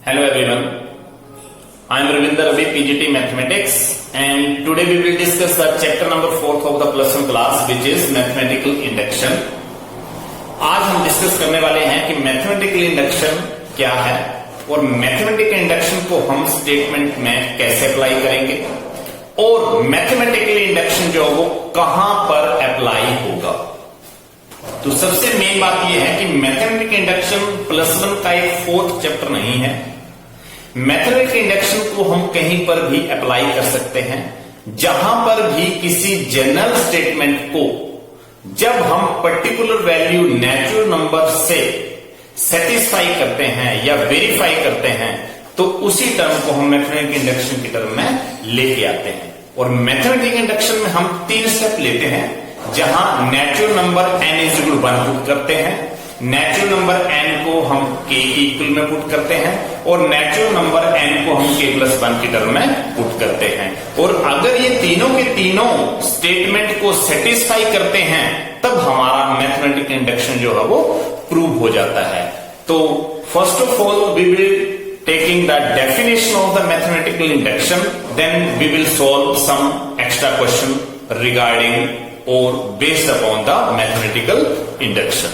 Hello everyone, I am Ravinder Ravi, PGT Mathematics, and today we will discuss the chapter number 4th of the plus 1 class which is Mathematical Induction. आज हम discuss करने वाले हैं कि mathematical induction क्या है और mathematical induction को हम स्टेटमेंट में कैसे अप्लाई करेंगे और मैथमेटिकल इंडक्शन जो वो कहां पर अप्लाई होगा। तो सबसे मेन बात यह है कि मैथमेटिकल इंडक्शन प्लस 1 का एक 4th चैप्टर नहीं है। मैथमेटिकल इंडक्शन को हम कहीं पर भी अप्लाई कर सकते हैं जहां पर भी किसी जनरल स्टेटमेंट को जब हम पर्टिकुलर वैल्यू नेचुरल नंबर से सेटिस्फाई करते हैं या वेरीफाई करते हैं तो उसी टर्म को हम मैथमेटिकल इंडक्शन की टर्म में लेके आते हैं। और मैथमेटिकल इंडक्शन में हम 3 स्टेप लेते हैं जहां natural number n is equal 1 put करते हैं, नेचुरल नंबर n को हम k की इक्वल में पुट करते हैं और नेचुरल नंबर n को हम k प्लस 1 की टर्म में पुट करते हैं। और अगर ये तीनों के तीनों स्टेटमेंट को सेटिस्फाई करते हैं तब हमारा मैथमेटिकल इंडक्शन जो है वो प्रूव हो जाता है। तो first of all we will taking the definition of the mathematical induction, then we will solve some extra question regarding or based upon the mathematical induction.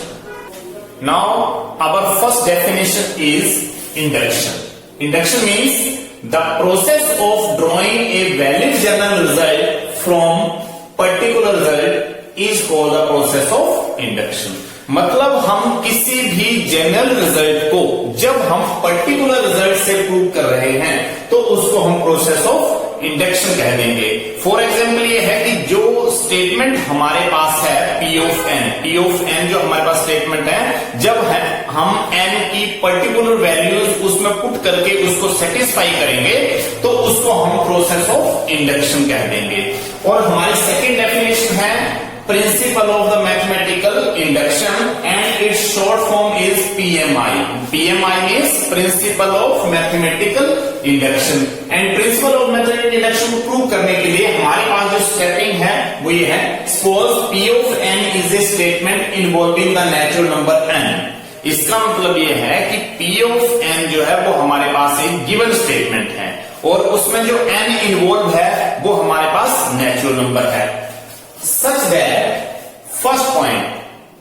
Now our first definition is induction. Induction means the process of drawing a valid general result from particular result is called the process of induction. मतलब हम किसी भी general result को जब हम particular result से prove कर रहे हैं तो उसको हम प्रोसेस ऑफ इंडक्शन कह देंगे। फॉर एग्जाम्पल ये है कि जो स्टेटमेंट हमारे पास है P ऑफ n जो हमारे पास स्टेटमेंट है, जब है हम n की पर्टिकुलर वैल्यूज उसमें पुट करके उसको सेटिस्फाई करेंगे तो उसको हम प्रोसेस ऑफ इंडक्शन कह देंगे। और हमारी सेकेंड डेफिनेशन है principle of the mathematical induction and its short form is PMI. PMI means principle of mathematical induction and principle of mathematical induction को प्रूव करने के लिए हमारे पास जो स्टेपिंग है वो ये है, suppose P of n is a statement involving the natural number n. इसका मतलब ये है कि P of n जो है वो हमारे पास एक गिवन स्टेटमेंट है और उसमें जो n इन्वॉल्व है वो हमारे पास नेचुरल नंबर है। Such that first point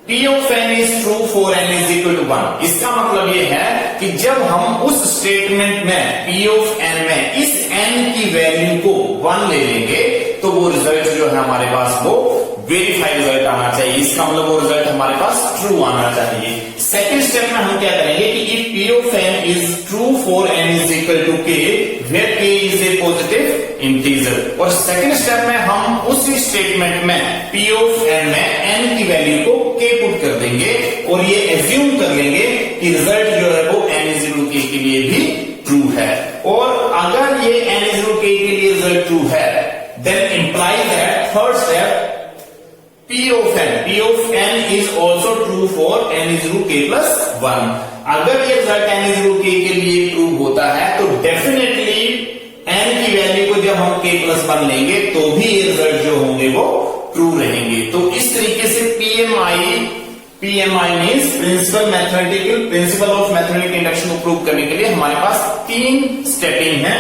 P of n is true for n is equal to 1. इसका मतलब ये है कि जब हम उस स्टेटमेंट में P of n में इस n की वैल्यू को 1 ले लेंगे तो वो रिजल्ट जो है हमारे पास वो वेरीफाई रिजल्ट आना चाहिए। इसका मतलब वो रिजल्ट हमारे पास ट्रू आना चाहिए। सेकंड स्टेप में हम क्या करेंगे कि if P of n is true for n is equal to k where k is a positive integer, और सेकंड स्टेप में हम उसी स्टेटमेंट में P of n में n की वैल्यू को k पुट कर देंगे और ये एज्यूम कर लेंगे कि रिजल्ट जो है वो n is equal to k के लिए भी ट्रू है। और अगर ये n is equal to k के लिए रिजल्ट ट्रू है then imply that third step P of n is also true for n is equal to k plus 1. अगर ये result n is equal to k के लिए prove होता है तो डेफिनेटली n की वैल्यू को जब हम k plus 1 लेंगे तो भी ये रिजल्ट जो होंगे वो ट्रू रहेंगे। तो इस तरीके से PMI means principal of mathematical induction को प्रूव करने के लिए हमारे पास 3 स्टेपिंग है।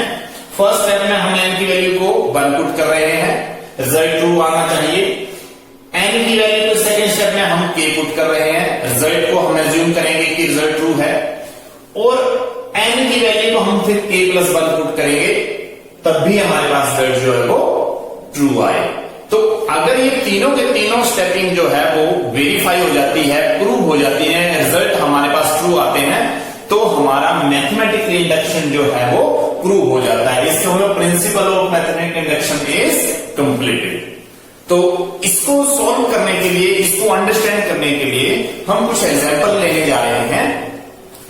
फर्स्ट स्टेप में हम n की वैल्यू को 1 पुट कर रहे हैं, रिजल्ट ट्रू आना चाहिए। n की वैल्यू को सेकंड स्टेप में हम k पुट कर रहे हैं, रिजल्ट को हम एज्यूम करेंगे कि रिजल्ट ट्रू है और n की वैल्यू को हम फिर k प्लस 1 पुट करेंगे तब भी हमारे पास रिजल्ट जो है वो ट्रू आए। तो अगर ये तीनों के तीनों स्टेपिंग जो है वो वेरीफाई हो जाती है, प्रूव हो जाती है, रिजल्ट हमारे पास ट्रू आते हैं तो हमारा मैथमेटिकल इंडक्शन जो है वो प्रूव हो जाता है। इससे हमें principal of mathematical induction is completed. तो इसको सॉल्व करने के लिए, इसको अंडरस्टैंड करने के लिए हम कुछ एग्जांपल लेने जा रहे हैं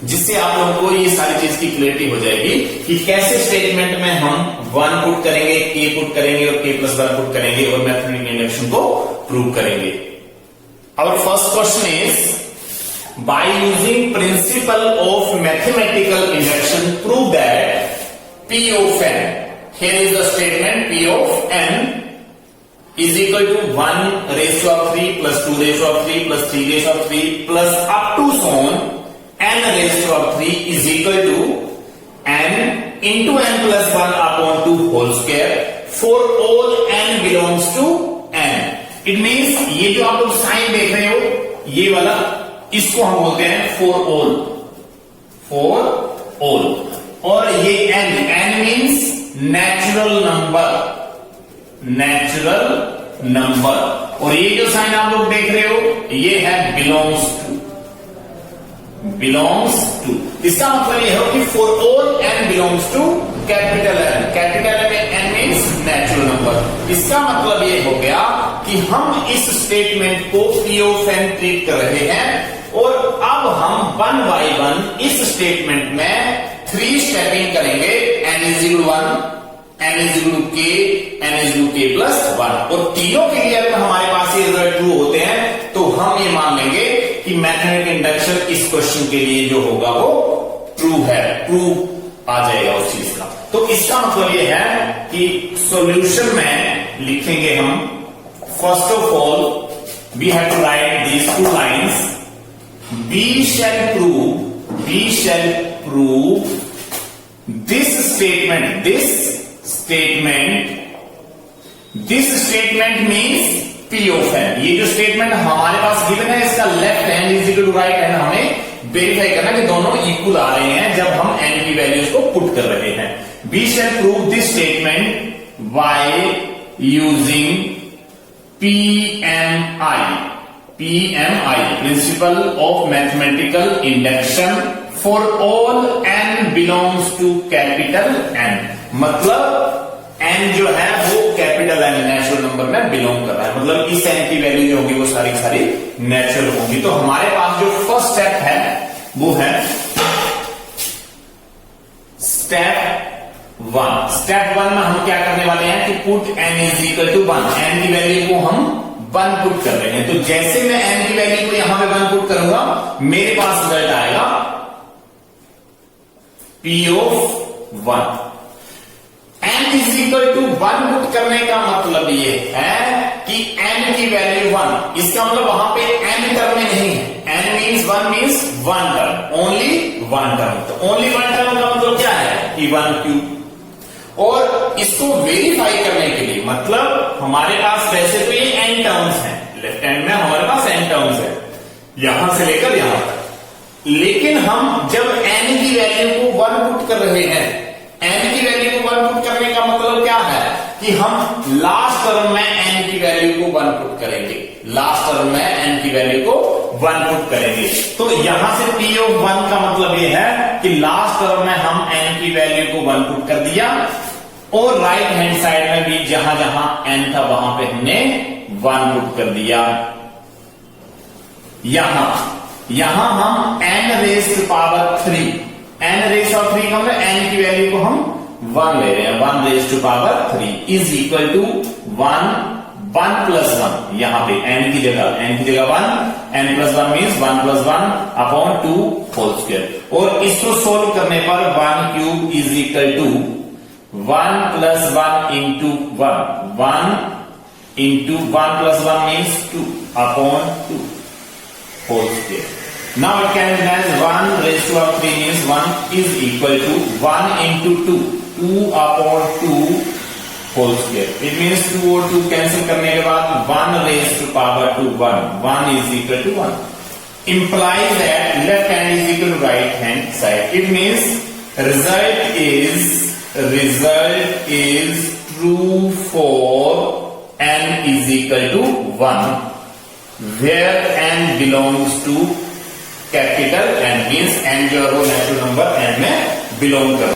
जिससे आप लोगों को ये सारी चीज की क्लियरिटी हो जाएगी कि कैसे स्टेटमेंट में हम 1 पुट करेंगे, k पुट करेंगे और k प्लस 1 पुट करेंगे और मैथमेटिकल इंडक्शन को प्रूव करेंगे। Our first question is by using principle of mathematical induction prove that P of n, here is the statement P of n is equal to 1 raised to 3 plus 2 raised to 3 plus 3 raised to 3 plus up to so on n raised to 3 is equal to into n plus one upon two whole square for all n belongs to N. It means ये जो आप लोग sign देख रहे हो ये वाला, इसको हम बोलते हैं फॉर ऑल, फॉर ऑल। और ये n means natural number, natural number. और ये जो साइन आप लोग देख रहे हो ये है बिलोंग्स टू, बिलोंग्स टू। इसका मतलब ये है कि for all n belongs to capital N, capital N में एन मीन्स नेचुरल नंबर। इसका मतलब ये हो गया कि हम इस स्टेटमेंट को पी ऑफ एन ट्रीट कर रहे हैं और अब हम वन बाय वन इस स्टेटमेंट में 3 स्टेपिंग करेंगे। N is equal to 1, n is equal to k, n is equal to k plus 1। और तीनों के लिए अगर हमारे पास ये रिजल्ट ट्रू होते हैं तो हम ये मान लेंगे कि मैथमेटिकल इंडक्शन इस क्वेश्चन के लिए जो होगा वो ट्रू है, ट्रू आ जाएगा उस चीज का। तो इसका मतलब ये है कि सॉल्यूशन में लिखेंगे हम, first of all we have to write these 2 lines. We shall prove this statement means P of n। ये जो स्टेटमेंट हमारे पास गिवन है इसका left hand is equal to right hand हमें वेरीफाई करना कि दोनों इक्वल आ रहे हैं जब हम n की वैल्यूज को पुट कर रहे हैं। We shall prove this statement by using PMI, Principle of Mathematical Induction for all n belongs to capital N। मतलब n जो है वो कैपिटल N नेचुरल नंबर में बिलोंग कर रहा है, मतलब इस n की वैल्यू जो होगी वो सारी सारी नेचुरल होगी। तो हमारे पास जो फर्स्ट स्टेप है वो है स्टेप 1। स्टेप 1 में हम क्या करने वाले हैं कि put n is equal to 1, n की वैल्यू को हम 1 पुट कर रहे हैं। तो जैसे मैं n की वैल्यू को यहां पे 1 पुट करूंगा मेरे पास रिजल्ट आएगा P of 1। n is equal to 1 put करने का मतलब ये है कि n की वैल्यू 1, इसका मतलब वहां पे n टर्म में नहीं है। n means 1 means 1 term, only 1 term. तो ओनली 1 टर्म का मतलब क्या है कि 1 क्यूब। और इसको वेरीफाई करने के लिए, मतलब हमारे पास वैसे तो ये n टर्म्स हैं, लेफ्ट हैंड में हमारे पास n टर्म्स है यहां से लेकर यहां तक, लेकिन हम जब n की वैल्यू को 1 पुट कर रहे हैं, n की वैल्यू को 1 पुट करने का मतलब क्या है कि हम लास्ट टर्म में n की वैल्यू को 1 पुट करेंगे, लास्ट टर्म में n की वैल्यू को 1 पुट करेंगे। तो यहां से P of 1 का मतलब ये है कि लास्ट टर्म में हम n की वैल्यू को 1 पुट कर दिया और राइट हैंड साइड में भी जहां जहां n था वहां पे हमने 1 पुट कर दिया। यहां हम n raise to power 3, n raise of 3 का मतलब n की वैल्यू को हम 1 ले रहे हैं, 1 raise to power 3 is equal to 1 plus 1। यहां पे n की जगह 1, n plus 1 means 1 plus 1 upon 2 whole square. और इसको सोल्व करने पर 1 cube is equal to 1 plus 1 into 1 into 1 plus 1 means 2 upon 2 whole square. Now it can be as 1 raised to 3 means 1 is equal to 1 into 2 upon 2 whole square। It means 2 और 2 cancel करने के बाद 1 raised to power 2 1 is equal to 1 implies that left hand is equal to right hand side। It means result is true for n is equal to 1 where n belongs to capital n means n जो है वो natural number n में belong कर।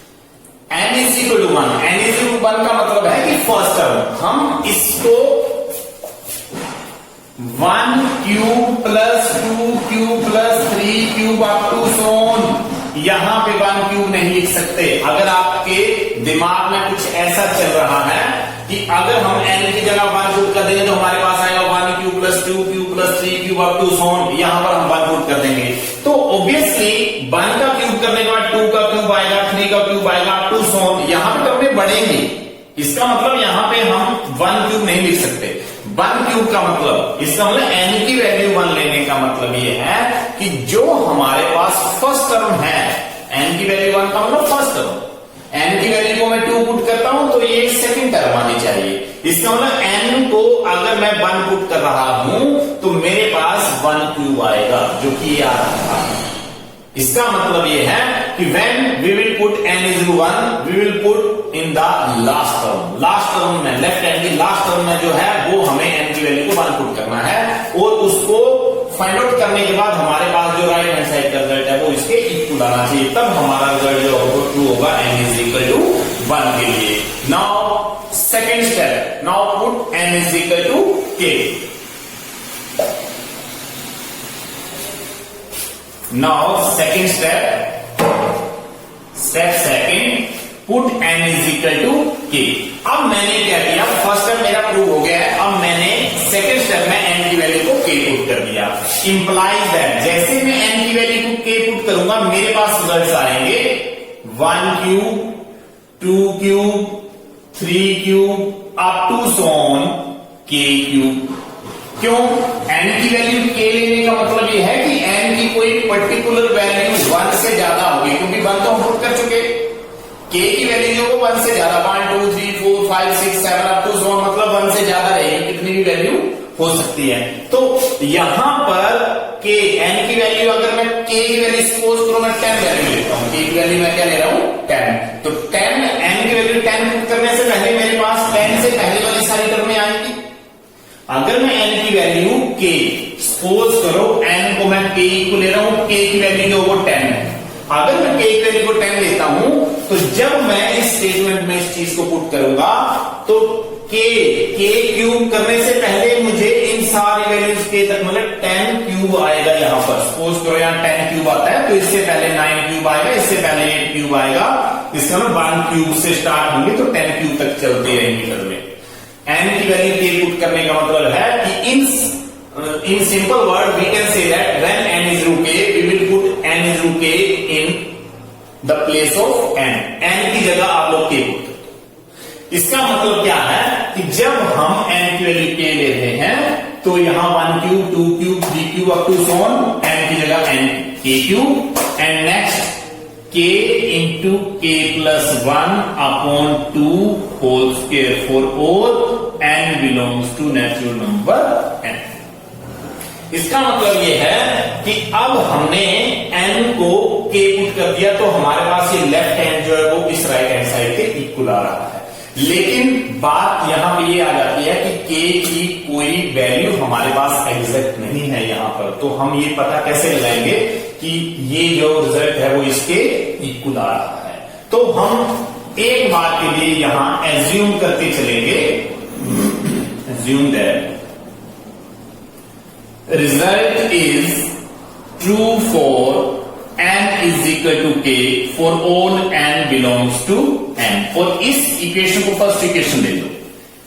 n is equal to 1, n is equal to 1 का मतलब है कि first term हम इसको 1 cube plus 2 cube plus 3 cube up to so on, यहां पे 1 क्यूब नहीं लिख सकते। अगर आपके दिमाग में कुछ ऐसा चल रहा है कि अगर हम n की जगह 1 पुट कर देंगे तो हमारे पास आएगा 1 cube plus 2 cube plus 3 cube up to so on, यहां पर हम 1 पुट कर देंगे तो ऑब्वियसली 1 का क्यूब करने के बाद 2 का क्यूब आएगा, 3 का क्यूब आएगा अप टू सो ऑन, यहां पे टर्में बढ़ेंगी। इसका मतलब यहां पे हम 1 क्यूब नहीं लिख सकते। 1 क्यूब का मतलब, इसका मतलब n की वैल्यू 1 लेने का मतलब ये है कि जो हमारे पास फर्स्ट टर्म है, n की वैल्यू 1 का मतलब फर्स्ट टर्म, n की वैल्यू को मैं 2 पुट करता हूं तो ये सेकंड टर्म आनी चाहिए। इसका मतलब n को अगर मैं 1 पुट कर रहा हूं तो मेरे पास 1 क्यूब आएगा, जो कि ये आ रहा था। इसका मतलब ये है कि when we will put n is 1, we will put in the last term। Last term में, लेफ्ट हैंड की लास्ट टर्म में जो है वो हमें n की वैल्यू को 1 पुट करना है, और उसको फाइंड आउट करने के बाद हमारे पास जो राइट हैंड साइड का रिजल्ट है वो इसके इक्वल आना चाहिए, तब हमारा रिजल्ट जो होगा ट्रू होगा n is equal to 1 के लिए। Now second step, now put n is equal to k। Now second step, step second, put n is equal to k। अब मैंने क्या किया, फर्स्ट स्टेप मेरा प्रूव हो गया है, अब मैंने सेकंड स्टेप में n की वैल्यू को k पुट कर दिया। इंप्लाइज दैट जैसे मैं n की वैल्यू को k पुट करूंगा मेरे पास रिजल्ट्स आएंगे 1 cube, 2 cube, 3 cube up to so on k cube. क्यों? n की वैल्यू k लेने का मतलब ये है कि n की कोई पर्टिकुलर वैल्यू 1 से ज्यादा होगी, क्योंकि 1 तो हम पुट कर चुके। k की वैल्यू जो 1 से ज्यादा 1 2 3 4 5 6 7 अप टू सो मतलब 1 से ज्यादा रहेगी, कितनी भी वैल्यू हो सकती है। तो यहां पर k n की वैल्यू अगर मैं k की वैल्यू सपोज करो मैं 10 वैल्यू लेता हूं, k की वैल्यू मैं क्या ले रहा हूं 10, तो 10 n की वैल्यू 10 पुट करने से पहले मेरे पास 10 से पहले वाली सारी टर्में आएंगी। अगर मैं n की वैल्यू k, सपोज करो n को मैं k को ले रहा हूं, k की वैल्यू जो वो 10 है, अगर मैं k की वैल्यू को 10 लेता हूं तो जब मैं इस स्टेटमेंट में इस चीज को पुट करूंगा तो k क्यूब करने से पहले मुझे इन सारी वैल्यूज k तक मतलब 10 क्यूब आएगा। यहां पर सपोज करो यहां 10 क्यूब आता है तो इससे पहले 9 क्यूब आएगा, इससे पहले 8 क्यूब आएगा, इसका मतलब 1 क्यूब से स्टार्ट होंगे तो 10 क्यूब तक चलती रहेंगी टर्म में। n की वैल्यू k पुट करने का मतलब है कि in simple word we can say that when n is root k we will put n is root k in the place of n की जगह आप लोग k पुट करते हो। इसका मतलब क्या है कि जब हम n की वैल्यू k ले रहे हैं तो यहां 1 cube 2 cube 3 cube up to so on n की जगह n k cube and next k into k plus 1 upon 2 whole square for all n belongs to natural number n। इसका मतलब ये है कि अब हमने n को k पुट कर दिया तो हमारे पास ये लेफ्ट हैंड जो है वो इस राइट हैंड साइड के इक्वल आ रहा है। लेकिन बात यहां पे ये आ जाती है कि k की कोई वैल्यू हमारे पास एग्जैक्ट नहीं है यहां पर, तो हम ये पता कैसे लगाएंगे कि ये जो रिजल्ट है वो इसके इक्वल आ रहा है। तो हम एक बार के लिए यहां एज्यूम करते चलेंगे, assume that result is true for n is equal to k for all n belongs to n। और इस इक्वेशन को फर्स्ट इक्वेशन ले लो,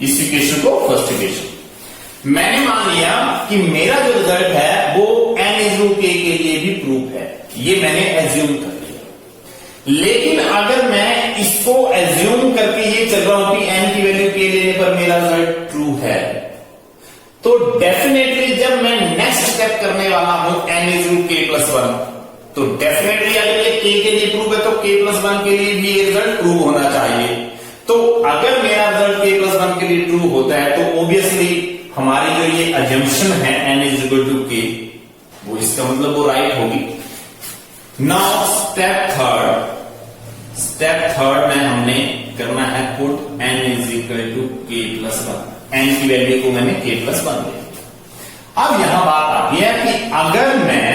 इस इक्वेशन को फर्स्ट इक्वेशन। मैंने मान लिया कि मेरा जो रिजल्ट है वो n is root k के लिए भी प्रूफ है, ये मैंने एज्यूम कर लिया। लेकिन अगर मैं इसको एज्यूम करके ये चल रहा हूं कि n की वैल्यू k लेने पर मेरा रिजल्ट ट्रू है, तो डेफिनेटली जब मैं नेक्स्ट स्टेप करने वाला हूं n is root k plus 1, तो डेफिनेटली अगर ये k के लिए प्रूव है तो k plus 1 के लिए भी ये रिजल्ट ट्रू होना चाहिए। तो अगर मेरा रिजल्ट k plus 1 के लिए ट्रू होता है तो ऑब्वियसली हमारी जो ये अजम्पशन है n is equal to k, वो इसका मतलब वो राइट होगी। नाउ स्टेप थर्ड में हमने करना है put n is equal to k plus 1। n की वैल्यू को मैंने k plus 1 लिया। अब यहां बात आती है कि अगर मैं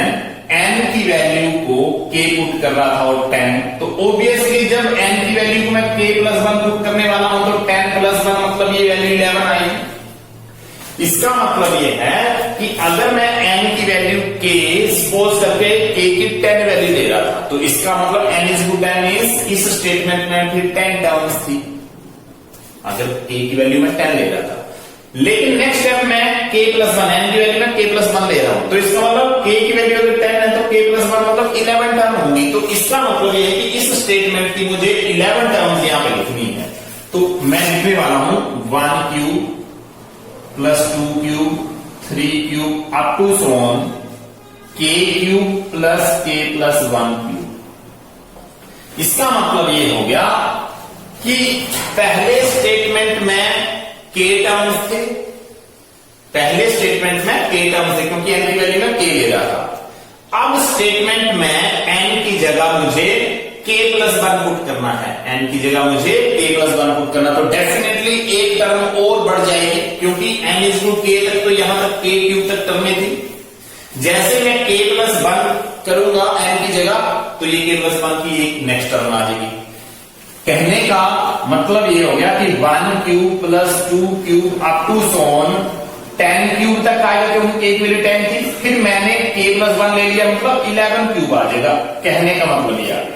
n की वैल्यू को k पुट कर रहा था और 10, तो ऑब्वियसली जब n की वैल्यू को मैं k plus 1 पुट करने वाला हूं तो 10 plus 1 मतलब ये वैल्यू 11 आएगी। इसका मतलब ये है कि अगर मैं n की वैल्यू k सपोज करके k की 10 वैल्यू ले रहा था तो इसका मतलब n is equal to 10 इस स्टेटमेंट में फिर 10 टर्म्स थी, अगर k की वैल्यू में 10 ले रहा था। लेकिन नेक्स्ट स्टेप में k plus 1 n की वैल्यू में k plus 1 ले रहा हूं, तो इसका मतलब k की वैल्यू अगर 10 है तो k plus 1 मतलब 11 टर्म होंगी। तो इसका मतलब ये है कि इस स्टेटमेंट की मुझे 11 टर्म्स यहां पे लिखनी है। तो मैं लिखने वाला हूं 1 cube plus 2 cube 3 cube up to so on k cube plus k plus 1 cube. इसका मतलब ये हो गया कि पहले स्टेटमेंट में के टर्म्स थे, पहले स्टेटमेंट में के टर्म्स थे क्योंकि एन की वैल्यू में के ले रहा था। अब स्टेटमेंट में एन की जगह मुझे k प्लस 1 पुट करना है, एन की जगह मुझे k प्लस 1 पुट करना, तो डेफिनेटली एक टर्म और बढ़ जाएगी क्योंकि n इज टू k तक, तो यहां तक k क्यूब तक टर्में थी। जैसे मैं k प्लस 1 करूंगा n की जगह, तो ये k प्लस 1 की एक नेक्स्ट टर्म आ जाएगी। कहने का मतलब ये हो गया कि 1 cube plus 2 cube up to so on 10 cube तक आएगा क्योंकि k की वैल्यू 10 थी। फिर मैंने k प्लस 1 ले लिया, मतलब 11 क्यूब आ जाएगा। कहने का मतलब ये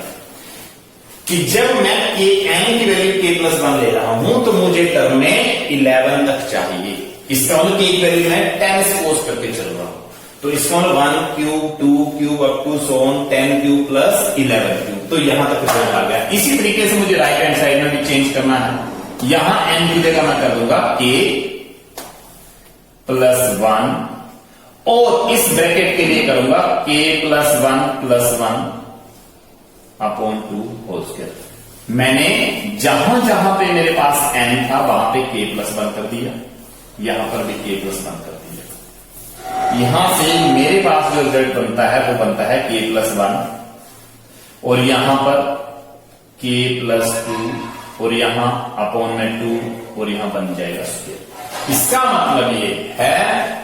कि जब मैं n की वैल्यू k प्लस 1 ले रहा हूं तो मुझे टर्म में 11 तक चाहिए। इसका मतलब k की वैल्यू मैं 10 सपोज करके चल रहा हूं, तो इसका मतलब 1 cube 2 cube up to so on 10 cube plus 11 cube, तो यहां तक रिजल्ट आ गया। इसी तरीके से मुझे राइट हैंड साइड में भी चेंज करना है। यहां n की जगह मैं कर दूंगा k प्लस 1 और इस ब्रैकेट के लिए करूंगा k plus 1 plus 1 upon 2 whole square. मैंने जहां जहां पे मेरे पास n था वहां पे k प्लस 1 कर दिया, यहां पर भी k प्लस 1 कर दिया। यहां से मेरे पास जो रिजल्ट बनता है वो बनता है k प्लस 1 और यहां पर k प्लस 2 और यहां अपॉन में 2 और यहां बन जाएगा स्क्वायर। इसका मतलब ये है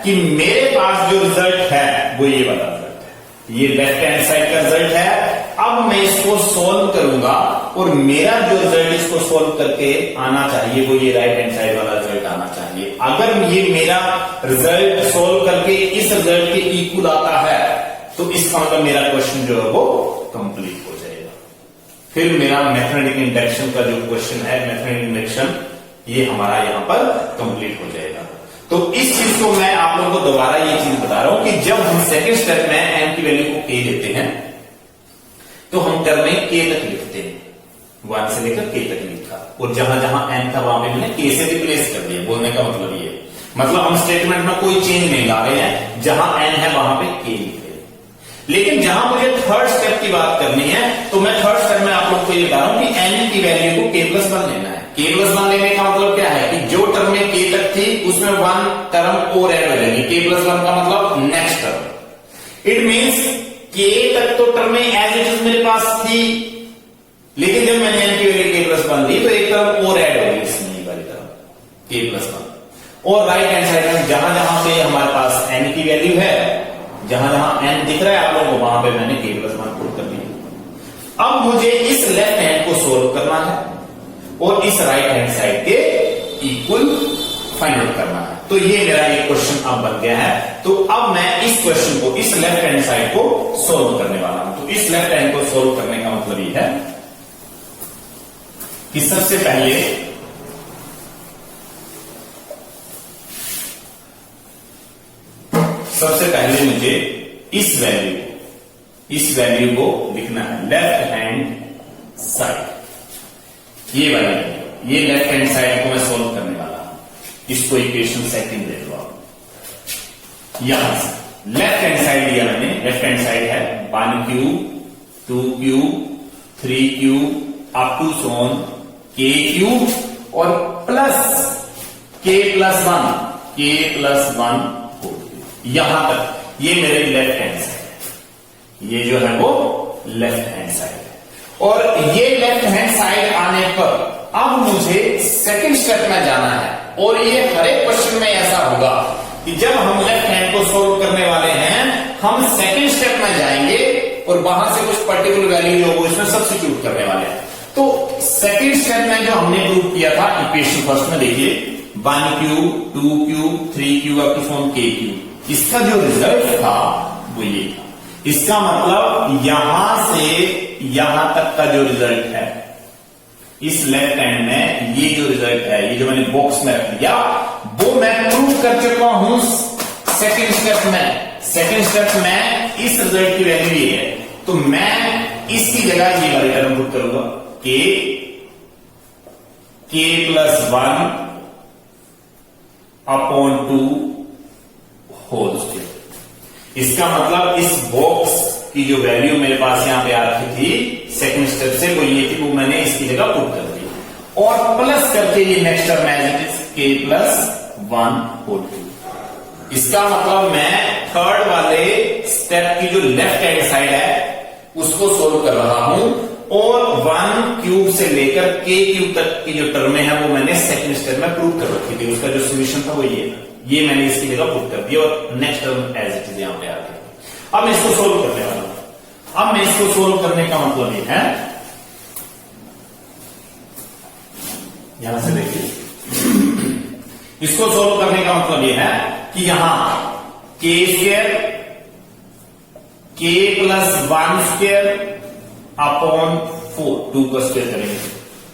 कि मेरे पास जो रिजल्ट है वो ये वाला रिजल्ट है, ये लेफ्ट हैंड साइड का रिजल्ट है। अब मैं इसको सोल्व करूंगा और मेरा जो रिजल्ट इसको सोल्व करके आना चाहिए वो ये राइट हैंड साइड वाला रिजल्ट आना चाहिए। अगर ये मेरा रिजल्ट सोल्व करके इस रिजल्ट के इक्वल आता है तो इसका मतलब मेरा क्वेश्चन जो है वो कंप्लीट हो जाएगा। फिर मेरा मैथमेटिकल इंडक्शन का जो क्वेश्चन है, मैथमेटिकल इंडक्शन, ये हमारा यहां पर कंप्लीट हो जाएगा। तो इस चीज को मैं आप लोगों को दोबारा ये चीज बता रहा हूं कि जब हम सेकेंड स्टेप में n की वैल्यू को k लेते हैं तो हम टर्म में k तक लिखते हैं, 1 से लेकर k तक लिखा और जहां जहां n था वहां पे मैंने k से रिप्लेस कर दिया। बोलने का मतलब ये, मतलब हम स्टेटमेंट में कोई चेंज नहीं ला रहे हैं, जहां n है वहां पे k लिख रहे हैं। लेकिन जहां मुझे थर्ड स्टेप की बात करनी है तो मैं थर्ड स्टेप में आप लोग को ये बता रहा हूं कि n की वैल्यू को k प्लस 1 लेना है। k प्लस 1 लेने का मतलब क्या है कि जो टर्म में k तक थी उसमें 1 टर्म और ऐड हो जाएगी। k प्लस 1 का मतलब next term. It means k तक तो टर्म में एज इट इज मेरे पास थी, लेकिन जब मैंने n की वैल्यू k प्लस 1 ली तो एक टर्म और ऐड हो गई इसमें, ये वाली टर्म k प्लस 1। और राइट हैंड साइड में जहां जहां पे हमारे पास n की वैल्यू है, जहां जहां n दिख रहा है आप लोगों को, वहां पे मैंने k प्लस 1 पुट कर दिया। अब मुझे इस लेफ्ट हैंड को सोल्व करना है और इस राइट हैंड साइड के इक्वल फाइंड आउट करना है। तो ये मेरा एक क्वेश्चन अब बन गया है। तो अब मैं इस क्वेश्चन को, इस लेफ्ट हैंड साइड को सोल्व करने वाला हूं। तो इस लेफ्ट हैंड को सोल्व करने का मतलब ये है कि सबसे पहले मुझे इस वैल्यू को लिखना है लेफ्ट हैंड साइड, ये वाला, ये लेफ्ट हैंड साइड को मैं सोल्व करने वाला हूं। इसको इक्वेशन सेकंड दे दो आप। यहां से लेफ्ट हैंड साइड लिया मैंने, लेफ्ट हैंड साइड है 1 cube 2 cube 3 cube up to so on k cube और प्लस k प्लस 1 यहां तक। ये मेरे लेफ्ट हैंड साइड है, ये जो है वो लेफ्ट हैंड साइड है। और ये लेफ्ट हैंड साइड आने पर अब मुझे सेकंड स्टेप में जाना है और ये हर एक क्वेश्चन में ऐसा होगा कि जब हम लेफ्ट हैंड को सोल्व करने वाले हैं हम सेकंड स्टेप में जाएंगे और वहां से कुछ पर्टिकुलर वैल्यू जो वो इसमें सब्स्टिट्यूट करने वाले हैं। तो सेकंड स्टेप में जो हमने प्रूव किया था इक्वेशन फर्स्ट में, देखिए 1 cube 2 cube 3 cube up to so on k cube, इसका जो रिजल्ट था वो ये था। इसका मतलब यहां से यहां तक का जो रिजल्ट है इस लेफ्ट हैंड में, ये जो रिजल्ट है, ये जो मैंने बॉक्स में रख दिया, वो मैं प्रूव कर चुका हूं सेकंड स्टेप में। सेकंड स्टेप में इस रिजल्ट की वैल्यू ये है, तो मैं इसकी जगह ये वाली टर्म पुट करूंगा k plus 1 upon 2 whole square. इसका मतलब इस बॉक्स की जो वैल्यू मेरे पास यहाँ पे आ रखी थी सेकंड स्टेप से, वो ये थी, वो मैंने इसकी जगह पुट कर दी और प्लस करके ये next term as it is k plus 1 whole cube. इसका मतलब मैं थर्ड वाले स्टेप की जो लेफ्ट हैंड साइड है उसको सोल्व कर रहा हूं और 1 क्यूब से लेकर k क्यूब तक की जो टर्में हैं वो मैंने सेकंड स्टेप में प्रूव कर रखी थी। उसका जो सोल्यूशन था वो ये मैंने इसकी जगह पुट कर दिया और next term as it is यहां पे आ गई। अब मैं इसको सोल्व करने वाला हूं। अब मैं इसको सोल्व करने का मतलब ये है, यहां से देखिए, इसको सोल्व करने का मतलब ये है कि यहां k square k plus 1 square upon 4 2 का स्क्वायर करेंगे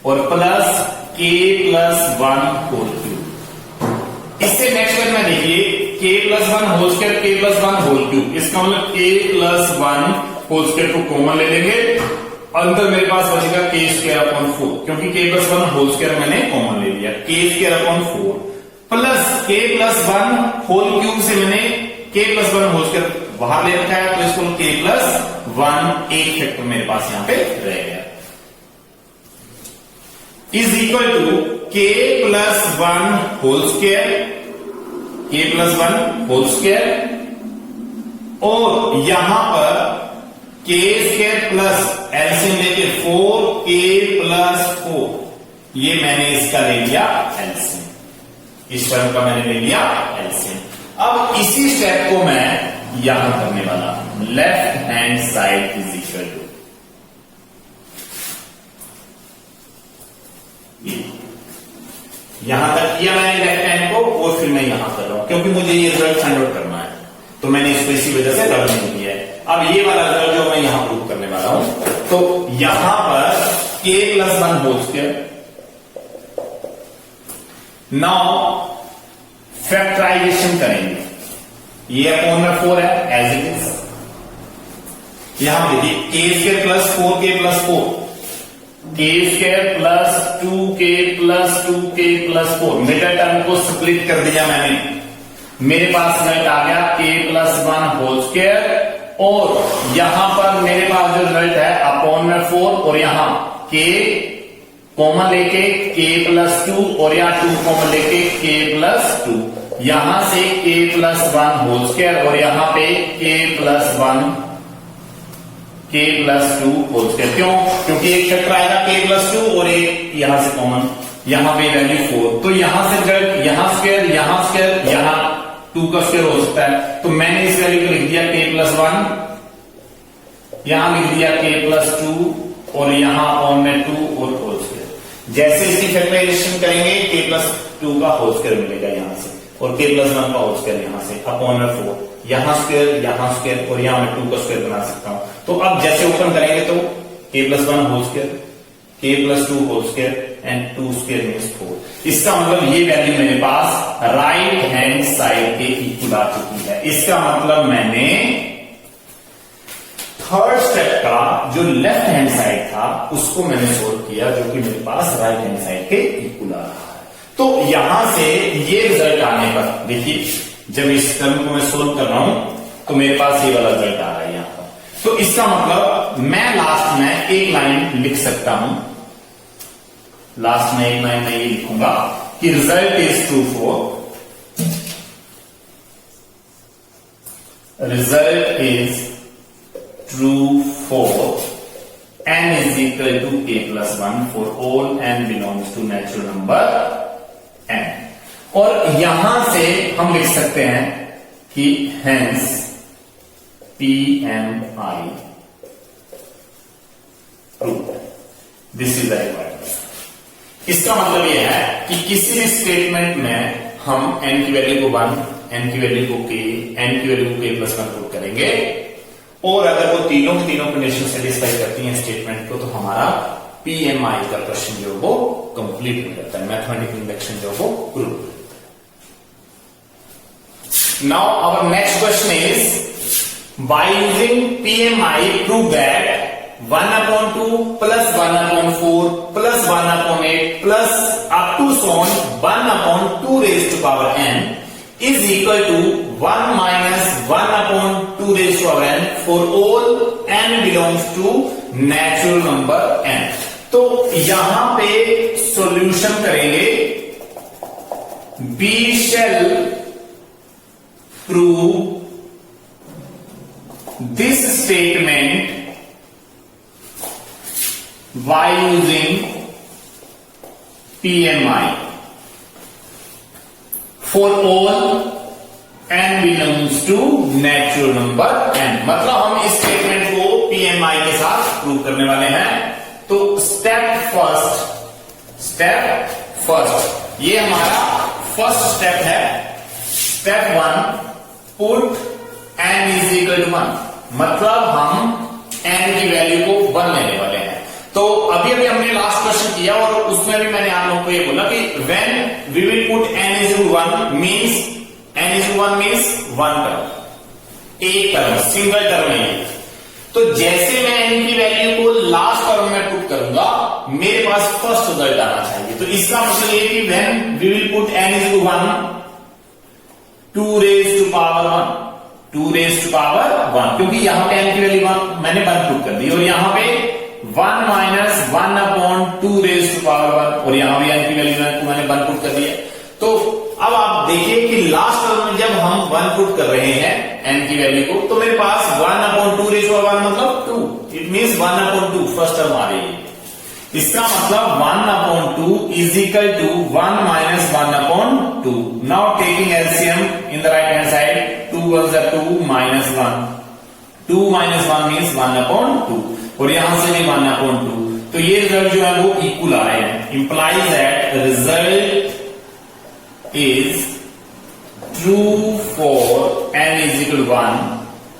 और plus k plus 1 whole cube. इससे नेक्स्ट स्टेप में देखिए k plus 1 whole square k plus 1 whole cube, इसका मतलब k प्लस 1 होल स्क्वायर को कॉमन ले लेंगे, अंदर मेरे पास बचेगा k स्क्वायर अपॉन 4 क्योंकि k प्लस 1 होल स्क्वायर मैंने कॉमन ले लिया, k square upon 4 plus k plus 1 whole cube से मैंने k प्लस 1 होल स्क्वायर बाहर ले रखा है तो इसको k प्लस 1 एक फैक्टर मेरे पास यहां पे रह गया, is equal to k plus 1 whole square, k plus 1 whole square और यहां पर k स्क्वायर प्लस एलसीएम लेके 4k प्लस 4, ये मैंने इसका ले लिया एलसीएम, इस टर्म का मैंने ले लिया एलसीएम। अब इसी स्टेप को मैं यहां करने वाला हूं, left hand side is equal to, यहां तक किया मैंने लेफ्ट हैंड को और फिर मैं यहां कर रहा हूं क्योंकि मुझे ये रिजल्ट फाइंड आउट करना है तो मैंने इसको इसी वजह से रब नहीं किया है। अब ये वाला रिजल्ट जो मैं यहां प्रूव करने वाला हूं, तो यहां पर k plus 1 whole square, now factorization करेंगे, ये अपॉन में 4 है एज इट इज, यहां देखिए k square plus 4k plus 4, k square plus 2k plus 2k plus 4, middle term को स्प्लिट कर दिया मैंने, मेरे पास रिजल्ट आ गया k प्लस 1 होल स्क्वायर और यहां पर मेरे पास जो रिजल्ट है अपॉन में 4 और यहां k कॉमन लेके k प्लस 2 और यहां 2 कॉमन लेके k प्लस 2, यहां से k प्लस 1 होल स्क्वायर और यहां पे k plus 1 k plus 2 whole square, क्यों? क्योंकि एक फैक्टर आएगा k प्लस 2 और एक यहां से कॉमन, यहां पे वैल्यू 4, तो यहां से रिजल्ट यहां स्क्वायर यहां 2 का स्क्वायर हो सकता है, तो मैंने इस वैल्यू को लिख दिया k प्लस 1, यहां लिख दिया k प्लस 2 और यहां अपॉन में 2 और होल स्क्वायर। जैसे इसकी फैक्टराइजेशन करेंगे k प्लस 2 का होल स्क्वायर मिलेगा यहां से और k प्लस 1 का होल स्क्वायर यहां से अपॉन में 4, यहां स्क्वायर और यहां मैं 2 का स्क्वायर बना सकता हूं। तो अब जैसे ओपन करेंगे तो k plus 1 whole square, k plus 2 whole square and 2 square means 4। इसका मतलब ये वैल्यू मेरे पास राइट हैंड साइड के इक्वल आ चुकी है। इसका मतलब मैंने थर्ड स्टेप का जो लेफ्ट हैंड साइड था उसको मैंने सोल्व किया जो कि मेरे पास राइट हैंड साइड के इक्वल आ रहा है। तो यहां से ये रिजल्ट आने पर देखिए, जब इस टर्म को मैं सोल्व कर रहा हूं तो मेरे पास ये वाला रिजल्ट आ रहा है यहां पर। तो इसका मतलब मैं लास्ट में एक लाइन लिख सकता हूं, लास्ट में एक लाइन में ये लिखूंगा कि result is true for, result is true for n is equal to k plus 1 for all n belongs to natural number n। और यहां से हम लिख सकते हैं कि hence PMI proved, this is the requirement। इसका मतलब यह है कि किसी भी स्टेटमेंट में हम n की वैल्यू को 1, n की वैल्यू को k, n की वैल्यू को k प्लस 1 प्रूव करेंगे और अगर वो तीनों की तीनों कंडीशन सेटिस्फाई करती हैं स्टेटमेंट को तो हमारा PMI का क्वेश्चन जो वो कंप्लीट हो जाता है, मैथमेटिकल इंडक्शन जो वो प्रूव हो जाता है। Now our next question is by using PMI prove that 1/2 plus 1/4 plus 1/8 plus up to 1/2 raised to power n is equal to 1 minus 1 upon 2 raised to power n for all n belongs to natural number n। तो यहां पे solution करेंगे, we shall prove this statement by using PMI for all n belongs to natural number n। मतलब हम इस statement को PMI के साथ प्रूव करने वाले हैं। तो स्टेप फर्स्ट ये हमारा फर्स्ट स्टेप है। Step 1 put n is equal to 1, मतलब हम n की वैल्यू को 1 लेने वाले हैं। तो अभी हमने लास्ट क्वेश्चन किया और उसमें भी मैंने आप लोगों को ये बोला कि when we will put n is 1 means n is 1 means 1 term, एक टर्म, सिंगल टर्म है। तो जैसे मैं n की वैल्यू को लास्ट टर्म में पुट करूंगा मेरे पास फर्स्ट रिजल्ट आना चाहिए। तो इसका मतलब ये कि when we will put n is 1 2 raise to power 1, 2 raise to power 1, क्योंकि यहां पे n की वैल्यू 1 मैंने 1 पुट कर दी और यहां पे 1 minus 1 upon 2 raise to power 1 और यहां भी n की वैल्यू मैंने 1 पुट कर दिया। तो अब आप देखिए कि लास्ट टर्म में जब हम 1 पुट कर रहे हैं n की वैल्यू को, तो मेरे पास 1 अपॉन 2 रेज टू पावर 1 मतलब 2, it means 1 upon 2 first term आ रही है। इसका मतलब 1 upon 2 is equal to 1 minus 1 upon 2। Now taking LCM in the right hand side, 2 1 2 minus 1, 2 minus 1 means 1 upon 2 और यहां से भी 1 अपॉन 2। तो ये रिजल्ट जो है वो इक्वल आ रहे हैं, implies that result is true for n is equal 1,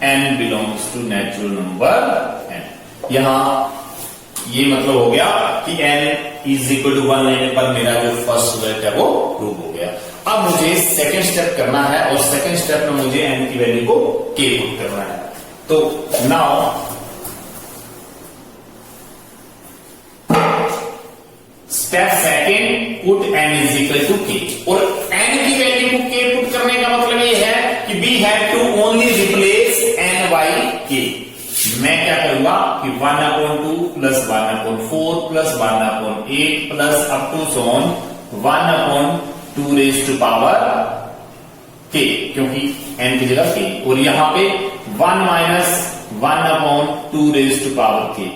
n belongs to natural number n। यहां ये मतलब हो गया कि n इज इक्वल टू 1 लेने पर मेरा जो फर्स्ट रिजल्ट है वो प्रूव हो गया। अब मुझे सेकंड स्टेप करना है और सेकंड स्टेप में मुझे n की वैल्यू को k पुट करना है। तो now step second put n is equal to k, और n की वैल्यू को k पुट करने का मतलब ये है कि we have to only replace n by k। मैं क्या करूंगा कि 1 upon 2 plus 1 upon 4 plus 1 upon 8 plus up to so on 1 upon 2 raise to power k, क्योंकि n की जगह k, और यहां पे 1 minus 1 upon 2 raise to power k।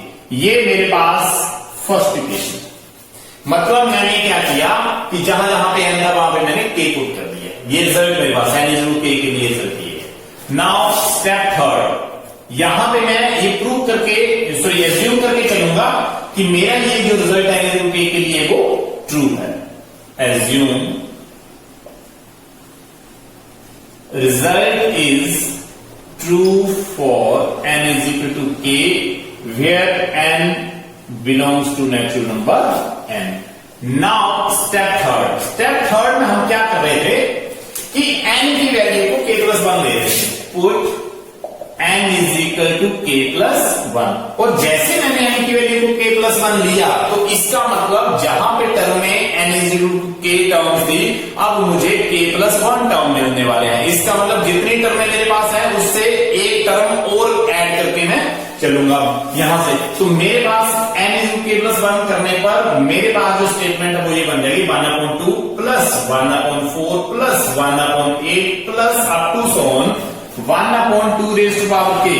ये मेरे पास फर्स्ट इक्वेशन। मतलब मैंने क्या किया कि जहां जहां पे n था वहां पे मैंने k पुट कर दिया। ये रिजल्ट मेरे पास n is equal to k के लिए रिजल्ट ये। नाउ स्टेप थर्ड, यहां पे मैं ये प्रूव करके सॉरी एज्यूम करके चलूंगा कि मेरा ये जो रिजल्ट है n is equal to k के लिए वो ट्रू है। Assume result is true for n is equal to k where n belongs to natural number n। Now step third में हम क्या कर रहे थे कि n की वैल्यू को k प्लस 1 ले रहे थे। Put n is equal to k plus 1, और जैसे मैंने n की वैल्यू को k प्लस 1 लिया तो इसका मतलब जहां पे टर्म में n is equal to k term थी, अब मुझे k प्लस 1 टर्म मिलने वाले हैं। इसका मतलब जितनी टर्म मेरे पास है उससे एक टर्म और ऐड करके मैं चलूंगा यहां से। तो मेरे पास n is equal k plus 1 करने पर मेरे पास जो स्टेटमेंट है वो ये बन जाएगी 1 upon 2 plus 1 upon 4 plus 1 upon 8 plus up to so on 1 upon 2 raise to power k।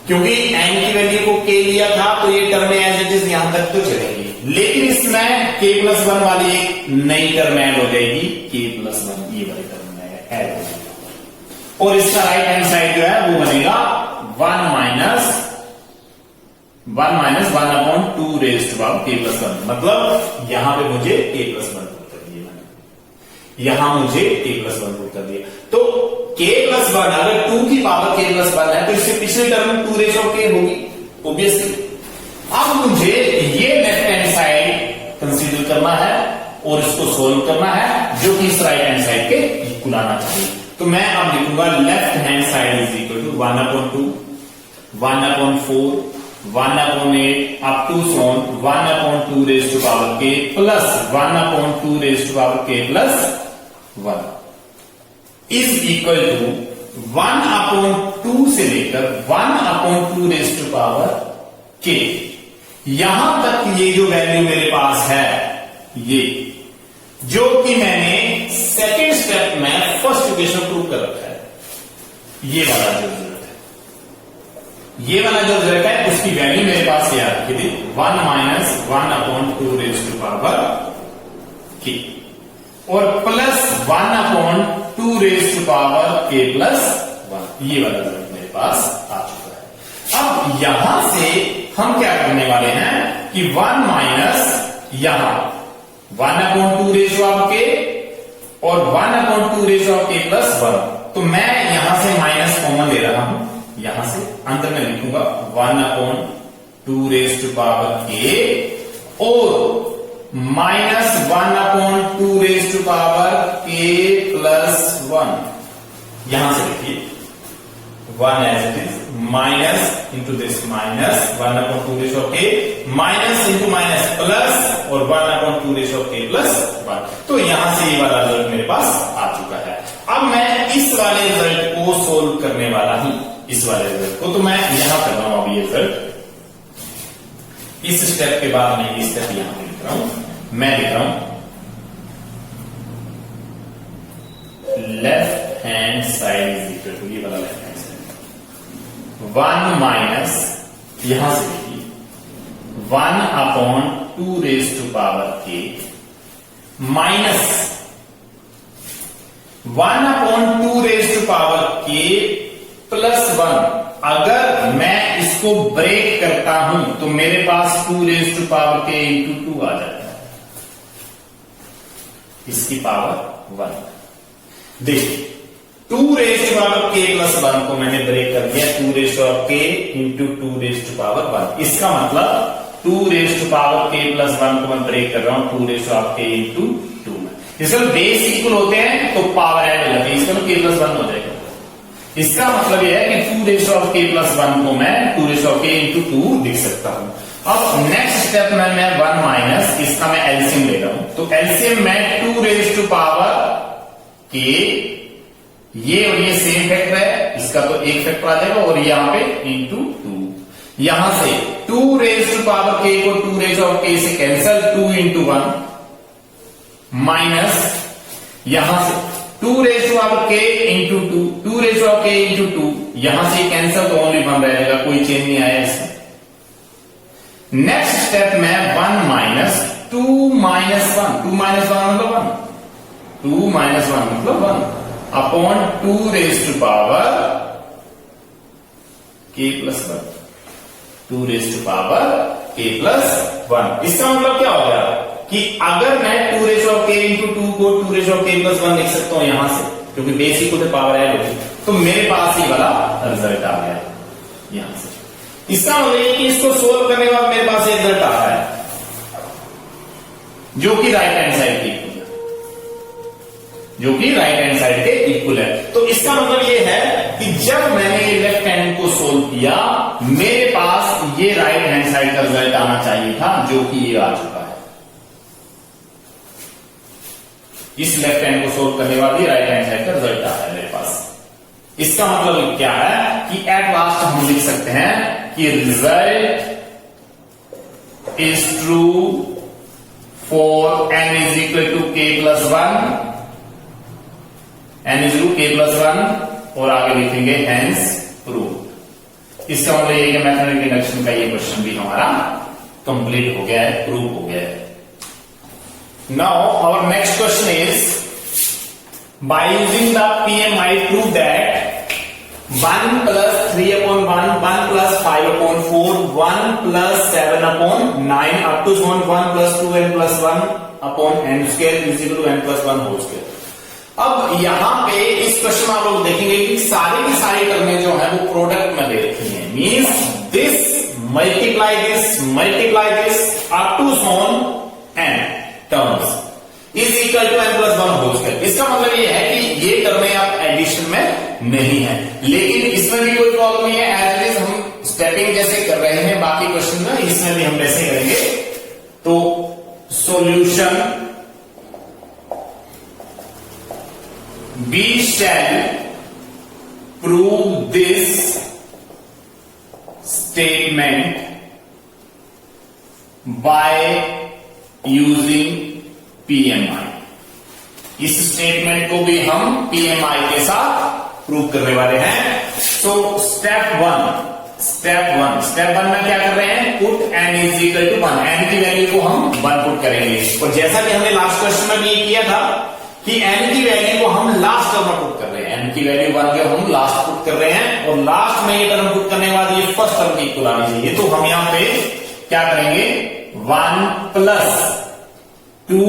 क्योंकि n की वैल्यू को k लिया था तो ये टर्म एज इट इज यहां तक तो चलेगी, लेकिन इसमें k प्लस 1 वाली एक नई टर्म ऐड हो जाएगी, k प्लस 1 ये वाली टर्म ऐड हो जाएगी, और इसका राइट हैंड साइड जो है वो बनेगा 1 minus 1 upon 2 raise to power k plus 1। मतलब यहां पे मुझे k प्लस 1 पुट कर दिया मैंने, यहां मुझे k प्लस 1 पुट कर दिया। तो k प्लस 1 अगर 2 की पावर k प्लस 1 है तो इससे पिछले टर्म में 2 रेज ऑफ k होगी ऑब्वियसली। अब मुझे ये लेफ्ट हैंड साइड कंसीडर करना है और इसको सोल्व करना है जो कि इस राइट हैंड साइड के इक्वल आना चाहिए। तो मैं अब लिखूंगा left hand side is equal to 1 upon 2 1 upon 4 1 upon 8 up to so on 1 upon 2 raise to power k plus 1 upon 2 raise to power k plus 1। Is equal to 1/2 से लेकर 1/2 raise to power k। यहां तक ये जो value मेरे पास है, ये जो कि मैंने सेकेंड स्टेप में फर्स्ट इक्वेशन प्रूव कर रखा है, ये वाला जो रिजल्ट है, ये वाला जो रिजल्ट है उसकी वैल्यू मेरे पास ये आ रखी थी 1 - 1/2 रेज़ टू पावर k और plus 1/2 raise to power k plus 1। ये वाला रिजल्ट मेरे पास आ चुका है। अब यहां से हम क्या करने वाले हैं कि 1 माइनस यहां 1/2 रेज़ टू पावर k और 1/2 raise to power k plus 1। तो मैं यहां से माइनस कॉमन ले रहा हूं, यहां से अंदर में लिखूंगा 1/2 रेज़ टू पावर k और minus 1/2 raise to power k plus 1। यहां से लिखिए 1 as it is minus into this minus 1/2 raise to k minus into minus plus और 1/2 रेज़ टू k प्लस 1। तो यहां से ये वाला रिजल्ट मेरे पास आ चुका है। अब मैं इस वाले रिजल्ट को सोल्व करने वाला हूं, इस वाले रिजल्ट को। तो मैं यहां कर रहा हूं अभी ये रिजल्ट, इस स्टेप के बाद मैं ये स्टेप यहां पे लिख रहा हूं। मैं लिख रहा हूं left hand side is equal to, ये वाला लेफ्ट हैंड साइड 1 माइनस यहां से लिखिए 1/2 raise to power k minus 1/2 raise to power k plus 1। अगर मैं इसको ब्रेक करता हूं तो मेरे पास 2 raise to power k into 2 आ जाता है, इसकी पावर 1। देखिए 2 raise to power k plus 1 को मैंने ब्रेक कर दिया 2 raise to power k into 2 raise to power 1। इसका मतलब 2 raise to power k plus 1 को मैं ब्रेक कर रहा हूं 2 raise to power k into 2 में। इसका बेस इक्वल होते हैं तो पावर ऐड हो जाती है, इसका k प्लस 1 हो जाएगा। इसका मतलब यह है कि 2 raise to power k plus 1 को मैं 2 raise to power k into 2 लिख सकता हूं। अब नेक्स्ट स्टेप में मैं 1 माइनस इसका मैं एलसीएम ले रहा हूं, तो एलसीएम में 2 रेज़ टू पावर k, ये और ये सेम फैक्टर है, इसका तो एक फैक्टर आ जाएगा और यहां पे इंटू 2। यहां से 2 रेज़ टू पावर k को 2 रेज़ टू पावर k से कैंसल 2 इंटू 1 माइनस यहां से 2 raise to power k into 2, 2 raise to power k into 2, यहां से कैंसल तो ओनली 1 रहेगा, कोई चेंज नहीं आया इसमें। नेक्स्ट स्टेप में 1 माइनस 2 माइनस 1, 2 माइनस 1 मतलब 1, 2 माइनस 1 मतलब 1 upon 2 raise to power k plus 1, 2 raise to power k plus 1। इसका मतलब क्या हो गया कि अगर मैं 2 raise to power k into 2 को 2 raise to power k plus 1 लिख सकता हूं यहां से, क्योंकि बेसिक को पावर ऐड होगी, तो मेरे पास ये वाला रिजल्ट आ गया यहां से। इसका मतलब ये कि इसको सोल्व करने के बाद मेरे पास एक रिजल्ट आता है जो कि राइट हैंड साइड के इक्वल है, जो कि राइट हैंड साइड के इक्वल है। तो इसका मतलब ये है कि जब मैंने ये लेफ्ट हैंड को सोल्व किया मेरे पास ये राइट हैंड साइड का रिजल्ट आना चाहिए था, जो कि ये आ चुका है। इस लेफ्ट हैंड को सोल्व करने के बाद ये राइट हैंड साइड का रिजल्ट आता है मेरे पास। इसका मतलब क्या है कि एट लास्ट हम लिख सकते हैं कि result is true for n is equal to k plus 1, n is to k plus 1 और आगे लिखेंगे हेंस प्रूव। इसका मतलब ये कि मैथमेटिकल इंडक्शन का ये क्वेश्चन भी हमारा कंप्लीट हो गया है, प्रूव हो गया है। Now our next question is by using the PM I prove that 1 plus 3/1, 1 plus 5/4, 1 plus 7/9 up to 1 plus 2n plus 1 upon n square is equal to n plus 1 whole square। अब यहां पे इस question में आप लोग देखेंगे कि सारी की सारी टर्में जो है वो प्रोडक्ट में दे रखी है, means this multiply this up to n terms is equal to n plus 1 whole square. इसका मतलब ये है कि ये टर्में आप एडिशन में नहीं है, लेकिन इसमें भी कोई प्रॉब्लम नहीं है, एज इट इज हम स्टेपिंग जैसे कर रहे हैं बाकी क्वेश्चन में, इसमें भी हम वैसे करेंगे। तो solution b shall prove this statement by using PMI। इस स्टेटमेंट को भी हम PMI के साथ प्रूव करने वाले हैं। तो स्टेप वन में क्या कर रहे हैं, put n is equal to 1, n की वैल्यू को हम 1 पुट करेंगे। और जैसा कि हमने लास्ट क्वेश्चन में भी किया था कि n की वैल्यू को हम लास्ट टर्म में पुट कर रहे हैं, n की वैल्यू 1 के हम लास्ट पुट कर रहे हैं, और लास्ट में ये टर्म पुट करने के बाद ये फर्स्ट टर्म की इक्वल आनी चाहिए। तो हम यहां पे क्या करेंगे, 1 प्लस 2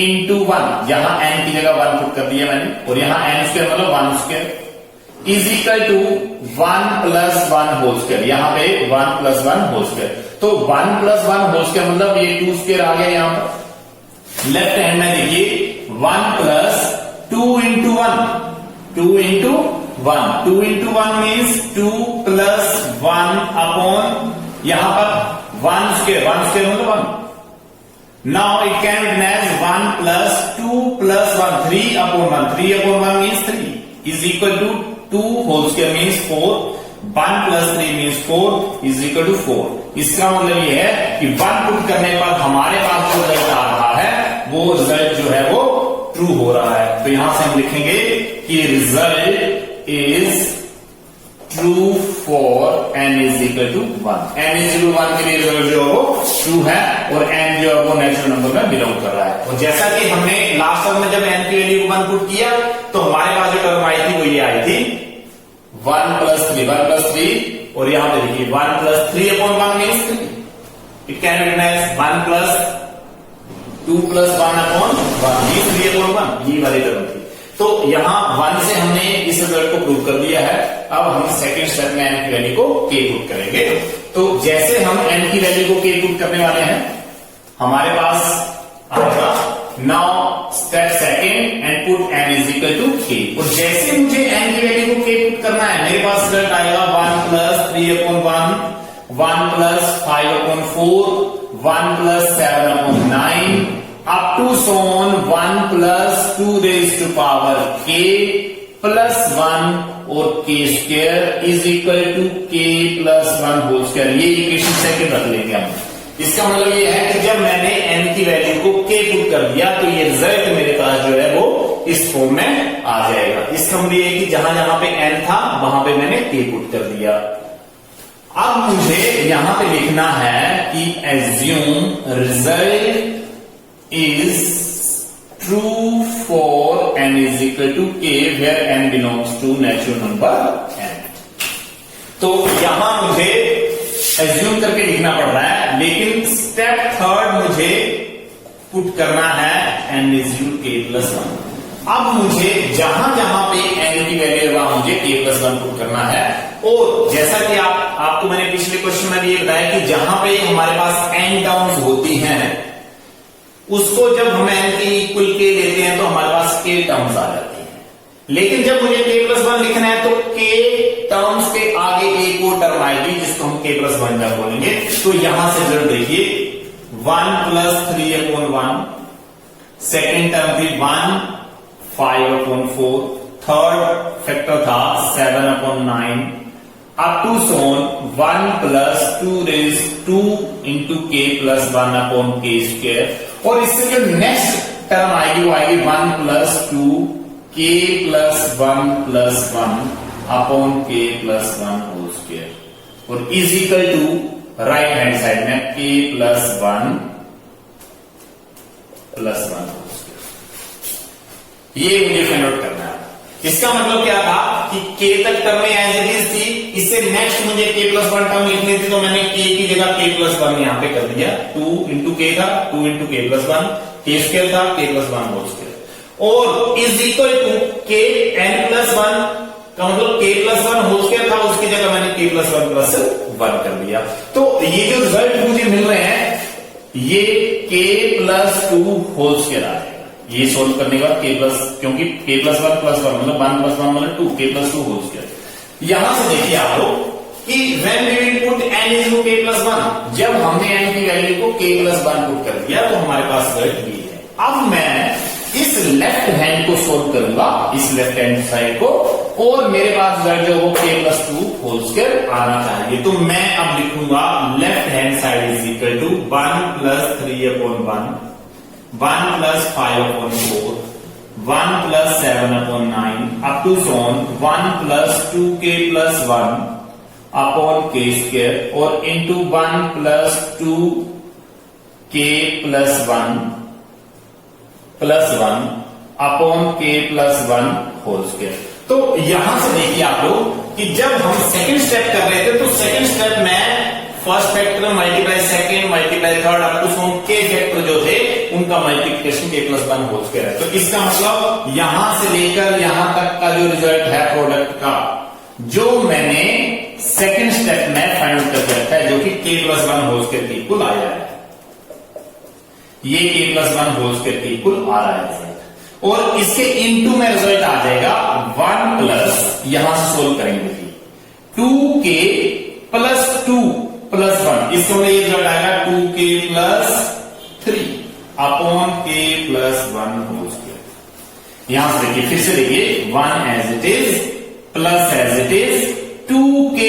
इंटू 1, यहां n की जगह 1 पुट कर दिया मैंने, और यहां n स्क्वायर मतलब 1 square is equal to 1 plus 1 whole square, यहां पे 1 प्लस 1 होल स्क्वायर। तो 1 प्लस 1 होल स्क्वायर मतलब ये 2 स्क्वायर आ गया यहां पर। लेफ्ट हैंड में देखिए 1 plus 2 into 1, 2 into 1, 2 into 1 means 2 plus 1 upon यहां पर 1 स्क्वायर मतलब 1। Now it can be written as 1 plus 2 plus 1, 3 upon 1, 3 upon 1 means 3 is equal to 2 whole square means 4, 1 plus 3 means 4 is equal to 4। इसका मतलब ये है कि 1 पुट करने पर हमारे पास जो रिजल्ट आ रहा है वो रिजल्ट जो है वो ट्रू हो रहा है। तो यहां से हम लिखेंगे कि result is true for n is equal to 1, n is equal to 1 के लिए रिजल्ट जो है वो ट्रू है, और n जो है वो नेचुरल नंबर में बिलोंग कर रहा है। और जैसा कि हमने लास्ट टर्म में जब n की वैल्यू को 1 पुट किया तो हमारे पास जो टर्म आई थी वो ये आई थी 1 प्लस 3, और यहां पे देखिए 1 plus 3 upon 1 means 3। It can be written as 1 plus 2 plus 1 upon 1 means 3 upon 1, ये वाली टर्म थी। तो यहां 1 से हमने इस रिजल्ट को प्रूव कर दिया है। अब हम सेकंड स्टेप में n की वैल्यू को k पुट करेंगे। तो जैसे हम n की वैल्यू को k पुट करने वाले हैं, हमारे पास आएगा now step second and put n is equal to k। और जैसे मुझे n की वैल्यू को k पुट करना है, मेरे पास रिजल्ट आएगा 1 plus 3 upon 1, 1 plus 5 upon 4, 1 plus 7 upon 9 up to so on 1 plus 2 raised to power k plus 1 और k square is equal to k plus 1 whole square। ये इक्वेशन सेकंड रख लेंगे हम। इसका मतलब ये है कि जब मैंने n की वैल्यू को k पुट कर दिया तो ये रिजल्ट मेरे पास जो है वो इस फॉर्म में आ जाएगा। इसका मतलब ये कि जहां जहां पे n था वहां पे मैंने k पुट कर दिया। अब मुझे यहां पे लिखना है कि assume result is true for n is equal to k where n belongs to natural number n। तो यहां मुझे एज्यूम करके लिखना पड़ रहा है, लेकिन स्टेप थर्ड मुझे पुट करना है n is equal to k plus 1। अब मुझे जहां जहां पे n की वैल्यू है वहां मुझे k plus 1 पुट करना है। और जैसा कि आपको मैंने पिछले क्वेश्चन में भी बताया कि जहां पे हमारे पास n टर्म्स होती हैं उसको जब हम n की इक्वल k लेते हैं तो हमारे पास k टर्म्स आ जाती हैं। लेकिन जब मुझे k plus 1 लिखना है तो k टर्म्स के आगे एक और टर्म आएगी जिसको हम k plus 1 टर्म बोलेंगे। तो यहां से जरूर देखिए 1 plus 3 upon 1, सेकेंड टर्म थी 1 5 upon 4, थर्ड फैक्टर था 7 upon 9 up to so on 1 plus 2 raised 2 into k plus 1 upon k square। और इससे जो नेक्स्ट टर्म आएगी वो आएगी 1 plus 2 k plus 1 plus 1 upon k plus 1 whole square, और is equal to right hand side में k plus 1 plus 1 whole square। ये मुझे फाइंड आउट करना है। इसका मतलब क्या था कि k तक टर्म एज इट इज थी, इससे नेक्स्ट मुझे k plus 1 टर्म लिखनी थी, तो मैंने k की जगह k plus 1 यहां पे कर दिया। 2 into k था, 2 into k plus 1, k square था, k plus 1 whole square, और is equal to k n plus 1 का मतलब k plus 1 whole square था, उसकी जगह मैंने k plus 1 plus 1 कर दिया। तो ये जो रिजल्ट मुझे मिल रहे हैं ये k plus 2 whole square आ जाएगा। ये सोल्व करने के बाद k प्लस, क्योंकि k plus 1 plus 1 मतलब 1 plus 1 मतलब 2, k plus 2 whole square। यहां से देखिए आप लोग कि when we will put n is to k plus 1, जब हमने n की वैल्यू को k plus 1 पुट कर दिया तो हमारे पास रिजल्ट ये है। अब मैं इस लेफ्ट हैंड को सोल्व करूंगा, इस लेफ्ट हैंड साइड को, और मेरे पास रिजल्ट जो वो k+2 होल स्क्वायर आना चाहिए। तो मैं अब लिखूंगा left hand side is equal to 1 + 3/1, 1 + 5/4, 1 + 7/9 up to so on 1 + 2k+1 upon k square और into 1 + 2k+1 +1 upon k+1 whole square. तो यहां से देखिए आप लोग कि जब हम सेकंड स्टेप कर रहे थे तो सेकंड स्टेप में first factor multiply second multiply third up to सो के फैक्टर जो थे उनका मल्टीप्लिकेशन k+1 होल स्क्वायर है। तो इसका मतलब यहां से लेकर यहां तक का जो रिजल्ट है प्रोडक्ट का, जो मैंने सेकंड स्टेप में फाइंड करके रखा है, जो कि k+1 होल स्क्वायर के इक्वल आया है, ये k+1 होल स्क्वायर के इक्वल आ रहा है। और इसके इनटू में रिजल्ट आ जाएगा 1 प्लस, यहां से सोल्व करेंगे 2k + 2 + 1, इसको ये रिजल्ट आएगा 2k + 3 upon k+1 whole square. यहां से देखिए, फिर से देखिए 1 as it is plus as it is 2k,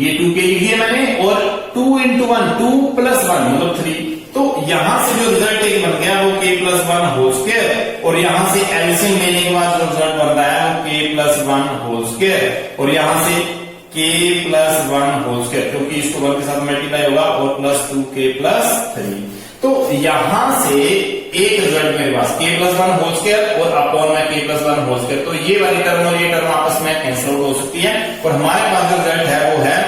ये 2k लिख दिया मैंने, और 2 × 1 2 + 1 मतलब 3। तो यहां से जो रिजल्ट एक बन गया वो k+1 होल स्क्वायर, और यहां से एलसीएम लेने के बाद जो रिजल्ट बन रहा है वो k+1 होल स्क्वायर, और यहां से k+1 होल स्क्वायर, क्योंकि इसको 1 के साथ मल्टीप्लाई होगा, और प्लस 2k + 3। तो यहां से एक रिजल्ट मेरे पास k+1 होल स्क्वायर और अपॉन में k+1 होल स्क्वायर। तो ये वाली टर्म और ये टर्म आपस में कैंसिल आउट हो सकती है, और हमारे पास जो रिजल्ट है वो है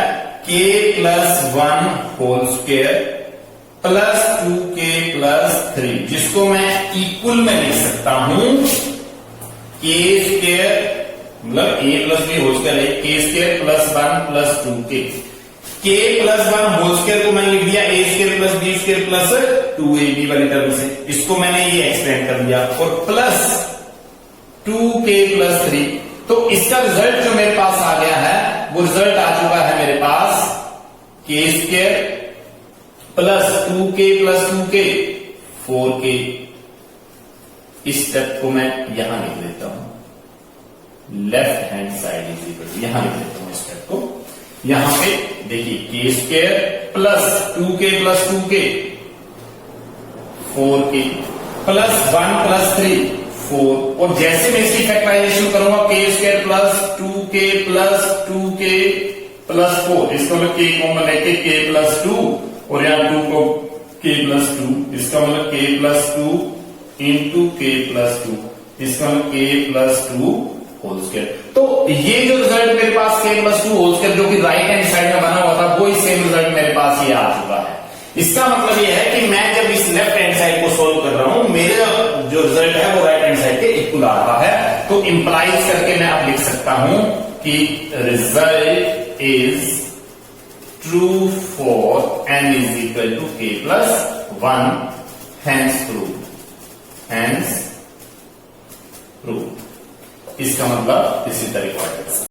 k+1 whole square plus 2k + 3, जिसको मैं इक्वल में लिख सकता हूं k स्क्वायर मतलब a + b होल स्क्वायर है, k square +1 + 2k, k+1 whole square को मैंने लिख दिया a square + b square + 2ab वाली टर्म से, इसको मैंने ये एक्सपेंड कर दिया, और प्लस 2k + 3। तो इसका रिजल्ट जो मेरे पास आ गया है वो रिजल्ट आ चुका है मेरे पास k square plus 2k + 2k 4k। इस स्टेप को मैं यहां लिख देता हूं, left hand side is equal to, यहां लिख देता हूं इस स्टेप को। यहां पे देखिए k square plus 2k + 2k 4k plus 1 + 3 4, और जैसे मैं इसकी फैक्टराइजेशन करूंगा k square plus 2k + 2k + 4, इसको मतलब k कॉमन लेके k + 2, और यहाँ 2 को k + 2, इसका मतलब k + 2 × k + 2, इसका मतलब k + 2 होल स्क्वायर। तो ये जो रिजल्ट मेरे पास k + 2 होल स्क्वायर जो कि राइट हैंड साइड में बना हुआ था, वो ही सेम रिजल्ट मेरे पास ये आ चुका है। इसका मतलब ये है कि मैं जब इस लेफ्ट हैंड साइड को सोल्व कर रहा हूं, मेरे जो रिजल्ट है वो राइट हैंड साइड के इक्वल आ रहा है। तो इंप्लाइज करके मैं अब लिख सकता हूं कि result is true for n is equal to k+1, hence proved, hence proved। इसका मतलब इसी तरीके से